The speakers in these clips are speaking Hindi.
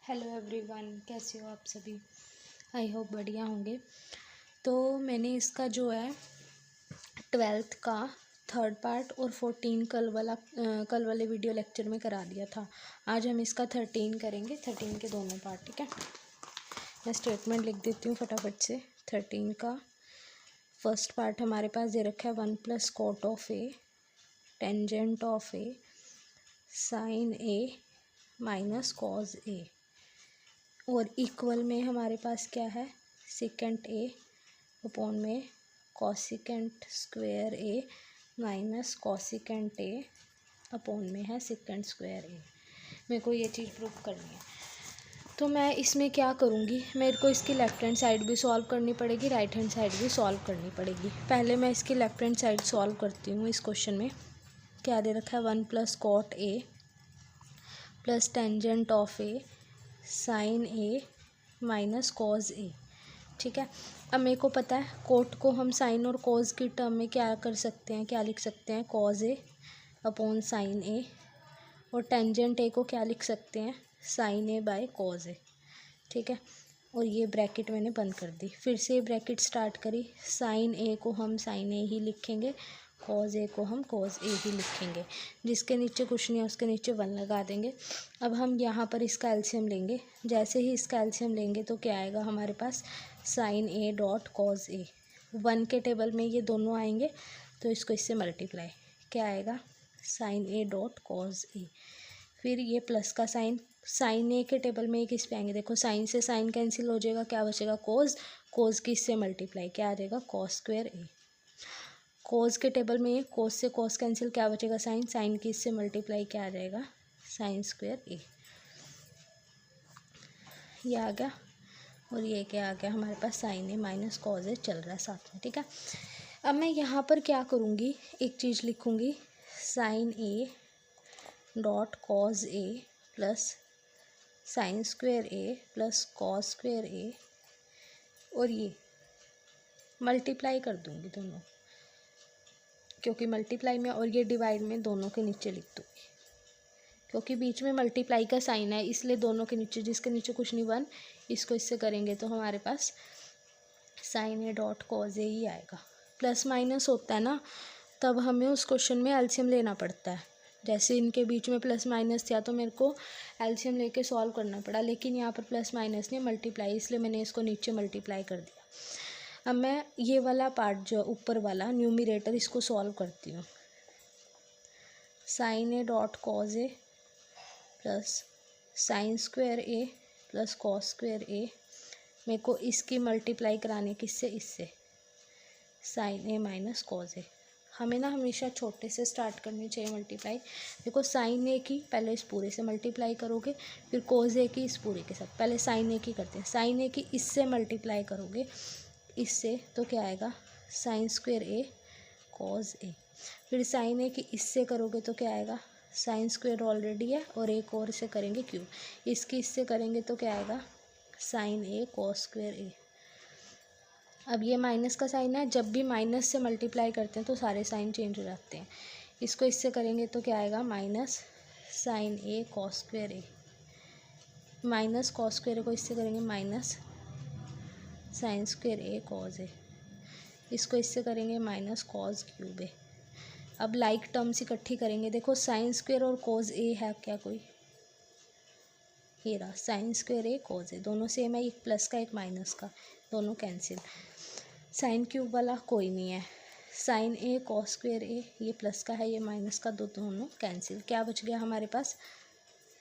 हेलो एवरीवन, कैसे हो आप सभी। आई होप बढ़िया होंगे। तो मैंने इसका जो है 12th का थर्ड पार्ट और 14 कल वाले वीडियो लेक्चर में करा दिया था। आज हम इसका 13 करेंगे, 13 के दोनों पार्ट। ठीक है, मैं स्टेटमेंट लिख देती हूँ फटाफट से। 13 का फर्स्ट पार्ट हमारे पास दे रखा है 1 + cot of A, tangent of A, sine A minus cos A, और इक्वल में हमारे पास क्या है, सेकेंट ए अपॉन में cosecant square A minus cosecant A upon में है सेकेंड स्क्वायर ए। मेरे को ये चीज़ प्रूफ करनी है। तो मैं इसमें क्या करूँगी, मेरे को इसकी लेफ़्ट हैंड साइड भी सॉल्व करनी पड़ेगी, राइट हैंड साइड भी सॉल्व करनी पड़ेगी। पहले मैं इसकी लेफ़्ट हैंड साइड सॉल्व करती हूँ। इस क्वेश्चन में क्या दे रखा है, 1 + cot A plus tangent of A sine A minus cos A. ठीक है, अब मेरे को पता है कोट को हम साइन और कॉज की टर्म में क्या कर सकते हैं, क्या लिख सकते हैं, कॉज ए अपॉन साइन ए, और टेंजेंट ए को क्या लिख सकते हैं, sign A bye cause A. ठीक है, और ये ब्रैकेट मैंने बंद कर दी। फिर से ब्रैकेट स्टार्ट करी, साइन ए को हम साइन ए ही लिखेंगे, कॉज ए को हम कॉज ए ही लिखेंगे। जिसके नीचे कुछ नहीं है उसके नीचे 1 लगा देंगे। अब हम यहाँ पर इसका एलसीएम लेंगे। जैसे ही इसका एलसीएम लेंगे तो क्या आएगा हमारे पास, साइन ए डॉट कॉज ए। 1 के टेबल में ये दोनों आएंगे तो इसको इससे मल्टीप्लाई, क्या आएगा, साइन ए डॉट कॉज ए। फिर ये प्लस का साइन, साइन ए के टेबल में किस पे आएंगे, देखो साइन से साइन कैंसिल हो जाएगा, क्या बचेगा, कोज, कोज की इससे मल्टीप्लाई, क्या आ जाएगा, कॉस स्क्वायर ए। कोज के टेबल में कोज से कोस कैंसिल, क्या बचेगा, साइन, साइन की इससे मल्टीप्लाई, क्या आ जाएगा, साइन स्क्वायर ए। ये आ गया, और ये क्या आ गया हमारे पास, साइन ए माइनस कॉज ए चल रहा है साथ में। ठीक है, अब मैं यहाँ पर क्या करूँगी, एक चीज़ लिखूँगी, sine A dot cos A plus sine square A plus cos square A, और ये मल्टीप्लाई कर दूँगी दोनों, क्योंकि मल्टीप्लाई में, और ये डिवाइड में दोनों के नीचे लिख दूँगी, क्योंकि बीच में मल्टीप्लाई का साइन है, इसलिए दोनों के नीचे, जिसके नीचे कुछ नहीं 1, इसको इससे करेंगे तो हमारे पास साइन ए डॉट कॉज ए ही आएगा। प्लस माइनस होता है ना, तब हमें उस क्वेश्चन में एलसीएम लेना पड़ता है। जैसे इनके बीच में प्लस माइनस था तो मेरे को एलसीएम लेके सॉल्व करना पड़ा, लेकिन यहाँ पर प्लस माइनस नहीं, मल्टीप्लाई, इसलिए मैंने इसको नीचे मल्टीप्लाई कर दिया। अब मैं ये वाला पार्ट जो ऊपर वाला न्यूमरेटर, इसको सॉल्व करती हूँ। Sine A dot cos A plus sine square A plus cos square A, मेरे को इसकी मल्टीप्लाई करानी किससे, इससे, sine A minus cos A. हमें ना हमेशा छोटे से स्टार्ट करनी चाहिए मल्टीप्लाई। देखो साइन ए की पहले इस पूरे से मल्टीप्लाई करोगे, फिर कॉज ए की इस पूरे के साथ। पहले साइन ए की करते हैं, साइन ए की इससे मल्टीप्लाई करोगे, इससे, तो क्या आएगा, साइन स्क्वायर ए कॉज ए। फिर साइन ए की इससे करोगे तो क्या आएगा, साइन स्क्वायर ऑलरेडी है, और एक और से करेंगे क्यूब, इसकी इससे करेंगे तो क्या आएगा, साइन ए कॉस स्क्वायर ए। अब ये माइनस का साइन है, जब भी माइनस से मल्टीप्लाई करते हैं तो सारे साइन चेंज हो जाते हैं। इसको इससे करेंगे तो क्या आएगा, minus sign A cos square A, minus cos square को इससे करेंगे माइनस साइन स्क्वायर ए कॉज ए, इसको इससे करेंगे माइनस कॉज क्यूब ए। अब लाइक टर्म्स इकट्ठी करेंगे, देखो साइन स्क्वायर और कॉज ए है क्या कोई, ये रहा साइन स्क्वायर ए कॉज ए, दोनों सेम है, एक प्लस का एक माइनस का, दोनों कैंसिल। साइन क्यूब वाला कोई नहीं है, साइन ए कॉस स्क्वायर ए, ये प्लस का है ये माइनस का, दोनों कैंसिल। क्या बच गया हमारे पास,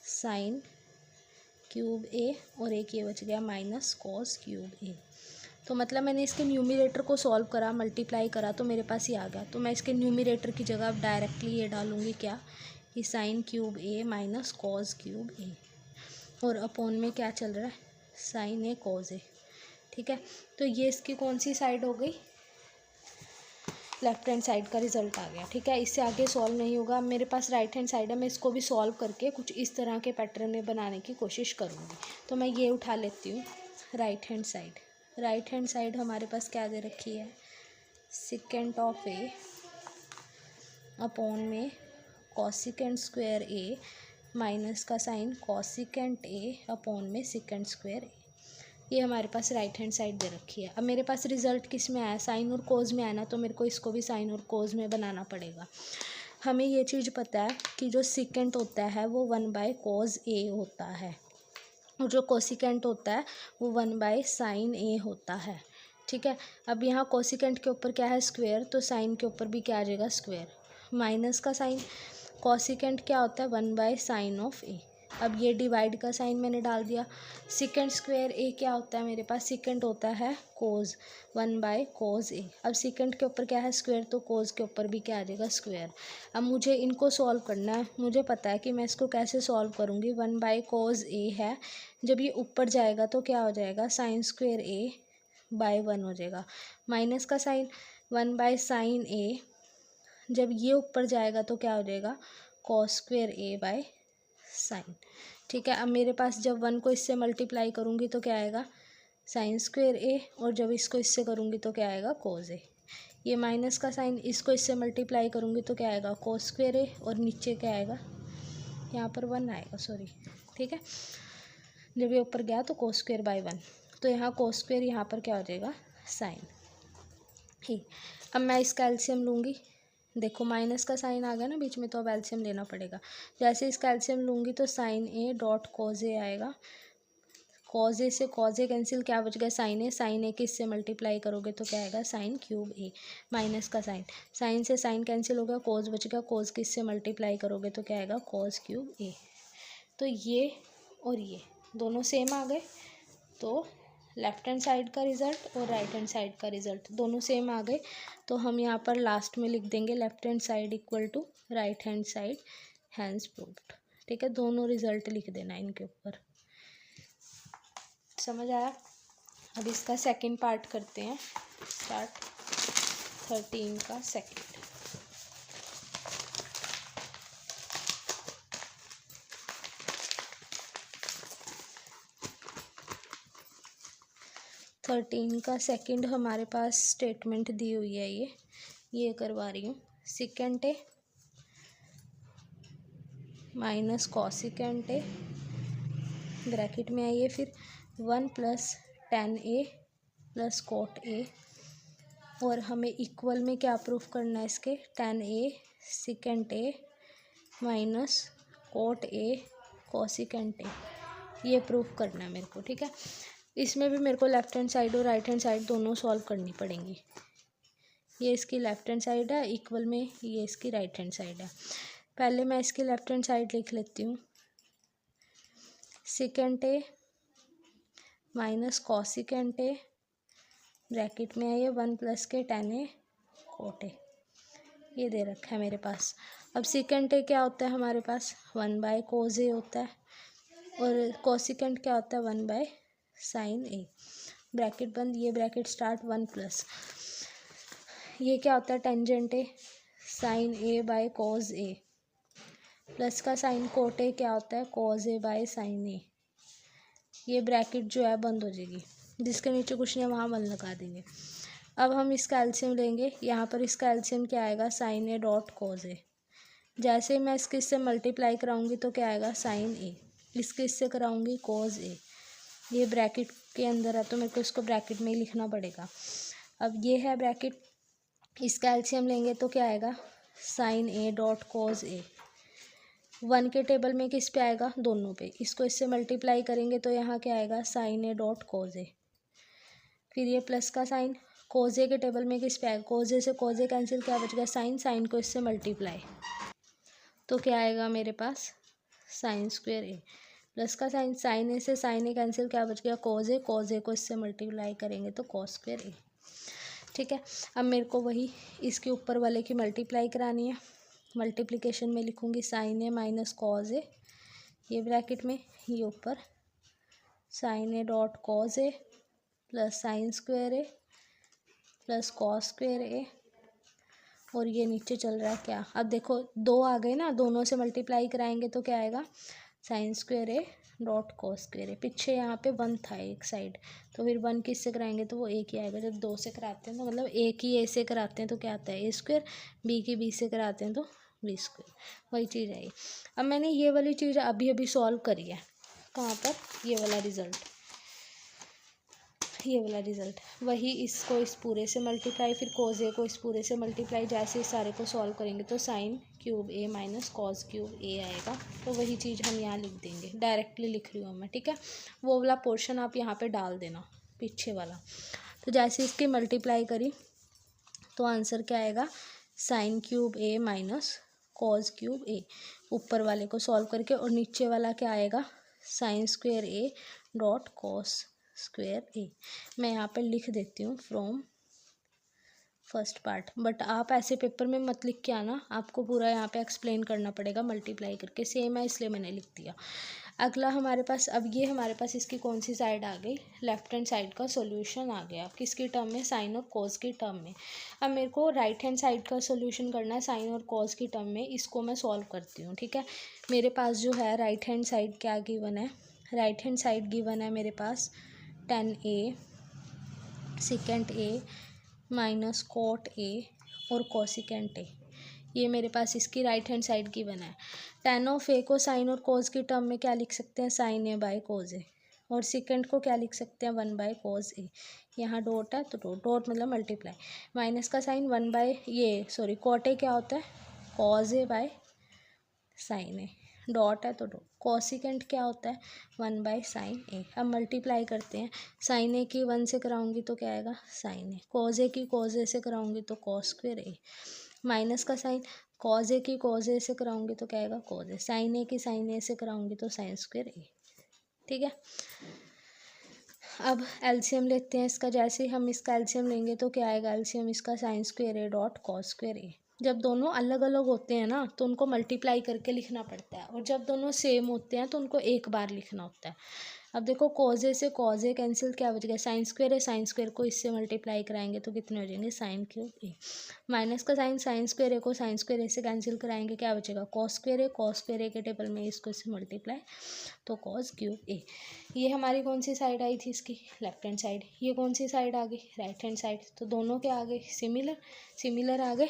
साइन क्यूब ए, और एक ये बच गया माइनस कॉस क्यूब ए। तो मतलब मैंने इसके न्यूमरेटर को सॉल्व करा, मल्टीप्लाई करा, तो मेरे पास ये आ गया। तो मैं इसके न्यूमरेटर की जगह अब डायरेक्टली ये डालूँगी, क्या, कि साइन क्यूब ए माइनस कॉस क्यूब ए, और अपॉन में क्या चल रहा है, साइन ए कॉज ए। ठीक है, तो ये इसकी कौन सी साइड हो गई, लेफ्ट हैंड साइड का रिजल्ट आ गया। ठीक है, इससे आगे सॉल्व नहीं होगा। अब मेरे पास राइट हैंड साइड है, मैं इसको भी सॉल्व करके कुछ इस तरह के पैटर्न में बनाने की कोशिश करूँगी। तो मैं ये उठा लेती हूँ right hand side. Right hand side हमारे पास क्या दे रखी है, सेकेंट ऑफ ए अपॉन में कॉसिकेंट स्क्वायर ए माइनस का साइन कॉसिकेंट ए अपॉन में सिकेंट स्क्वायर ए। ये हमारे पास राइट हैंड साइड दे रखी है। अब मेरे पास रिजल्ट किस में आया, साइन और कोज में आया ना, तो मेरे को इसको भी साइन और कोज में बनाना पड़ेगा। हमें ये चीज़ पता है कि जो सिकेंट होता है वो 1/cos A होता है और जो कोसिकेंट होता है वो 1/sin A होता है। ठीक है, अब यहाँ कोसिकेंट के ऊपर क्या है, स्क्वायर, तो साइन के ऊपर भी क्या आ जाएगा, स्क्वायर। माइनस का साइन कोसिकेंट क्या होता है, 1/sin ऑफ A। अब ये डिवाइड का साइन मैंने डाल दिया। सिकेंट स्क्वायर ए क्या होता है मेरे पास, सिकेंट होता है कोज, 1/cos A। अब सिकेंट के ऊपर क्या है, स्क्वायर, तो कोज के ऊपर भी क्या आ जाएगा, स्क्वायर। अब मुझे इनको सॉल्व करना है। मुझे पता है कि मैं इसको कैसे सॉल्व करूँगी। 1/cos A है, जब ये ऊपर जाएगा तो क्या हो जाएगा, साइन स्क्वायर A/1 हो जाएगा। माइनस का साइन 1/sin A, जब ये ऊपर जाएगा तो क्या हो जाएगा, cos स्क्वायर A/sin। ठीक है, अब मेरे पास जब 1 को इससे मल्टीप्लाई करूँगी तो क्या आएगा, साइन स्क्वायर A, और जब इसको इससे करूँगी तो क्या आएगा, cos A। ये माइनस का साइन, इसको इससे मल्टीप्लाई करूँगी तो क्या आएगा, cos स्क्वायर A, और नीचे क्या आएगा, यहाँ पर 1 आएगा, सॉरी। ठीक है, जब ये ऊपर गया तो cos स्क्वायर बाय 1, तो यहाँ cos स्क्वायर, यहाँ पर क्या हो जाएगा, साइन। ठीक, अब मैं इसका एलसीएम लूँगी। देखो माइनस का साइन आ गया ना बीच में, तो अब एलसीएम लेना पड़ेगा। जैसे इसका एलसीएम लूँगी तो साइन ए डॉट कॉज ए आएगा। कॉज ए से कॉज ए कैंसिल, क्या बच गया, साइन ए। साइन ए के इससे मल्टीप्लाई करोगे तो क्या आएगा, साइन क्यूब ए। माइनस का साइन, साइन से साइन कैंसिल हो गया, कॉज बच गया। कॉज के इससे मल्टीप्लाई करोगे तो क्या आएगा, कॉज क्यूब ए। तो ये और ये दोनों सेम आ गए, तो लेफ्ट हैंड साइड का रिज़ल्ट और राइट हैंड साइड का रिज़ल्ट दोनों सेम आ गए। तो हम यहाँ पर लास्ट में लिख देंगे left hand side equal to right hand side, hence proved. ठीक है, दोनों रिज़ल्ट लिख देना इनके ऊपर। समझ आया। अब इसका सेकंड पार्ट करते हैं स्टार्ट। 13 का सेकंड। का सेकंड हमारे पास स्टेटमेंट दी हुई है, ये करवा रही हूँ। सिकेंट ए माइनस कॉसिकेंट ए, ब्रैकेट में आइए, फिर 1 + tan A + cot A, और हमें इक्वल में क्या प्रूफ करना है इसके, tan A secant A minus cot A cosecant A, ये प्रूफ करना है मेरे को। ठीक है, इसमें भी मेरे को लेफ्ट हैंड साइड और राइट हैंड साइड दोनों सॉल्व करनी पड़ेंगी। ये इसकी लेफ्ट हैंड साइड है, इक्वल में ये इसकी राइट हैंड साइड है। पहले मैं इसकी लेफ्ट हैंड साइड लिख लेती हूँ। सिकेंट ए माइनस कॉसिकेंट ए, ब्रैकेट में है ये 1 + के tan A cot A, ये दे रखा है मेरे पास। अब सिकेंट ए क्या होता है हमारे पास, 1/cos A होता है, और कॉसिकेंट क्या होता है, 1/sin A। ब्रैकेट बंद, ये ब्रैकेट स्टार्ट, 1 + ये क्या होता है, tangent A, sin A/cos A, plus का साइन कोट ए क्या होता है, cos A/sin A। ये ब्रैकेट जो है बंद हो जाएगी, जिसके नीचे कुछ नहीं वहाँ 1 लगा देंगे। अब हम इसका एलसीएम लेंगे। यहाँ पर इसका एलसीएम क्या आएगा, sin A dot cos A। जैसे ही मैं इसके इससे मल्टीप्लाई कराऊंगी तो क्या आएगा, sin A, इसके इससे कराऊंगी cos A। ये ब्रैकेट के अंदर है तो मेरे को इसको ब्रैकेट में ही लिखना पड़ेगा। अब ये है ब्रैकेट, इसका एलसीएम लेंगे तो क्या आएगा, sin A dot cos A। 1 के टेबल में किस पे आएगा, दोनों पे। इसको इससे मल्टीप्लाई करेंगे तो यहाँ क्या आएगा, sin A dot cos A। फिर ये प्लस का साइन, cos A के टेबल में किस पे आएगा, cos A से cos A कैंसिल, क्या बच गया, साइन। साइन को इससे मल्टीप्लाई, तो क्या आएगा मेरे पास, साइन स्क्वायर A। प्लस का साइन, साइन A से साइन A कैंसिल, क्या बच गया, cos A। cos A को इससे मल्टीप्लाई करेंगे तो cos स्क्वायर A। ठीक है, अब मेरे को वही इसके ऊपर वाले की मल्टीप्लाई करानी है। मल्टीप्लिकेशन में लिखूँगी sin A minus cos A, ये ब्रैकेट में, ये ऊपर sin A dot cos A plus sine square A plus cos square A, और ये नीचे चल रहा है क्या, अब देखो 2 आ गए ना, दोनों से मल्टीप्लाई कराएंगे तो क्या आएगा, sine square A dot cos square A। पीछे यहाँ पे 1 था एक साइड, तो फिर 1 किससे कराएंगे तो वो एक ही आएगा। जब 2 से कराते हैं तो मतलब एक ही A से कराते हैं तो क्या आता है, A स्क्वायर, B की B से कराते हैं तो वी स्क्वायर, वही चीज़ आई। अब मैंने ये वाली चीज़ अभी अभी सॉल्व करी है, कहाँ पर, ये वाला रिज़ल्ट, ये वाला रिज़ल्ट, वही इसको इस पूरे से मल्टीप्लाई, फिर कॉज ए को इस पूरे से मल्टीप्लाई, जैसे इस सारे को सॉल्व करेंगे तो साइन क्यूब ए माइनस कॉज क्यूब ए आएगा। तो वही चीज़ हम यहाँ लिख देंगे, डायरेक्टली लिख रही हूँ मैं, ठीक है। वो वाला पोर्शन आप यहाँ पे डाल देना, पीछे वाला। तो जैसे इसकी मल्टीप्लाई करी तो आंसर क्या आएगा, साइन क्यूब ए माइनस कॉज क्यूब ए, ऊपर वाले को सॉल्व करके, और नीचे वाला क्या आएगा, sine square A dot cos square A. मैं यहाँ पर लिख देती हूँ फ्रॉम फर्स्ट पार्ट, बट आप ऐसे पेपर में मत लिख के आना, आपको पूरा यहाँ पे एक्सप्लेन करना पड़ेगा मल्टीप्लाई करके, सेम है इसलिए मैंने लिख दिया। अगला हमारे पास, अब ये हमारे पास इसकी कौन सी साइड आ गई, लेफ्ट हैंड साइड का सॉल्यूशन आ गया, किसकी टर्म में, साइन और कॉस की टर्म में। अब मेरे को राइट हैंड साइड का सॉल्यूशन करना है साइन और कॉस की टर्म में, इसको मैं सॉल्व करती हूँ, ठीक है। मेरे पास जो है राइट हैंड साइड क्या गिवन है, राइट हैंड साइड गिवन है मेरे पास 10a second A minus cot A और कोसिकेंट ए, ये मेरे पास इसकी राइट हैंड साइड की बना है। टेन ऑफ ए को साइन और कोज की टर्म में क्या लिख सकते हैं, साइन ए बाय कोज ए, और सेकेंड को क्या लिख सकते हैं, 1 बाय कोज ए। यहाँ डॉट है तो डॉट मतलब मल्टीप्लाई, माइनस का साइन 1 बाय ये सॉरी कॉट ए क्या होता है, cause A by sine A, dot है तो डॉट, कोसिकेंट क्या होता है, 1 बाय साइन ए। अब मल्टीप्लाई करते हैं, साइन ए की 1 से कराऊंगी तो क्या आएगा, साइन ए, कॉज ए की कॉज ए से कराऊंगी तो कॉस स्क्वेयर ए, माइनस का साइन कॉज ए की कॉज ए से कराऊंगी तो क्या आएगा, कॉज ए, साइन ए की साइन ए से कराऊंगी तो साइन स्क्वेयर ए, ठीक है। अब एलसीएम लेते हैं इसका, जैसे हम इसका एलसीएम लेंगे तो क्या आएगा, एलसीएम इसका sine square A dot cos square A. जब दोनों अलग अलग होते हैं ना तो उनको मल्टीप्लाई करके लिखना पड़ता है, और जब दोनों सेम होते हैं तो उनको एक बार लिखना होता है। अब देखो कॉज ए से कॉज ए कैंसिल, क्या बच गया, साइन स्क्वेयर है, साइन स्क्वेयर को इससे मल्टीप्लाई कराएंगे तो कितने हो जाएंगे, साइन क्यूब ए, माइनस का साइन साइन स्क्वेयर ए को साइन स्क्वेयर ए से कैंसिल कराएंगे, क्या बचेगा, कॉस स्क्वेयर ए, कॉस स्क्वेयर ए के टेबल में इसको इससे मल्टीप्लाई तो कॉस क्यूब ए। ये हमारी कौन सी साइड आई थी इसकी, लेफ्ट हैंड साइड, ये कौन सी साइड आ गई, राइट हैंड साइड। तो दोनों के आ गए सिमिलर, सिमिलर आ गए,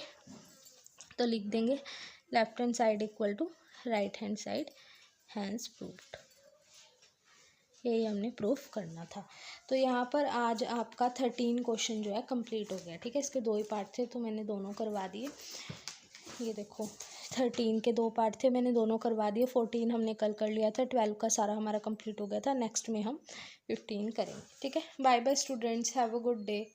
तो लिख देंगे left hand side equal to right hand side, hence proved. यही हमने प्रूफ करना था। तो यहाँ पर आज आपका 13 क्वेश्चन जो है कंप्लीट हो गया, ठीक है। इसके 2 ही पार्ट थे तो मैंने दोनों करवा दिए। ये देखो 13 के 2 पार्ट थे, मैंने दोनों करवा दिए। 14 हमने कल कर लिया था, 12 का सारा हमारा कंप्लीट हो गया था। नेक्स्ट में हम 15 करेंगे, ठीक है। Bye bye students, have a good day.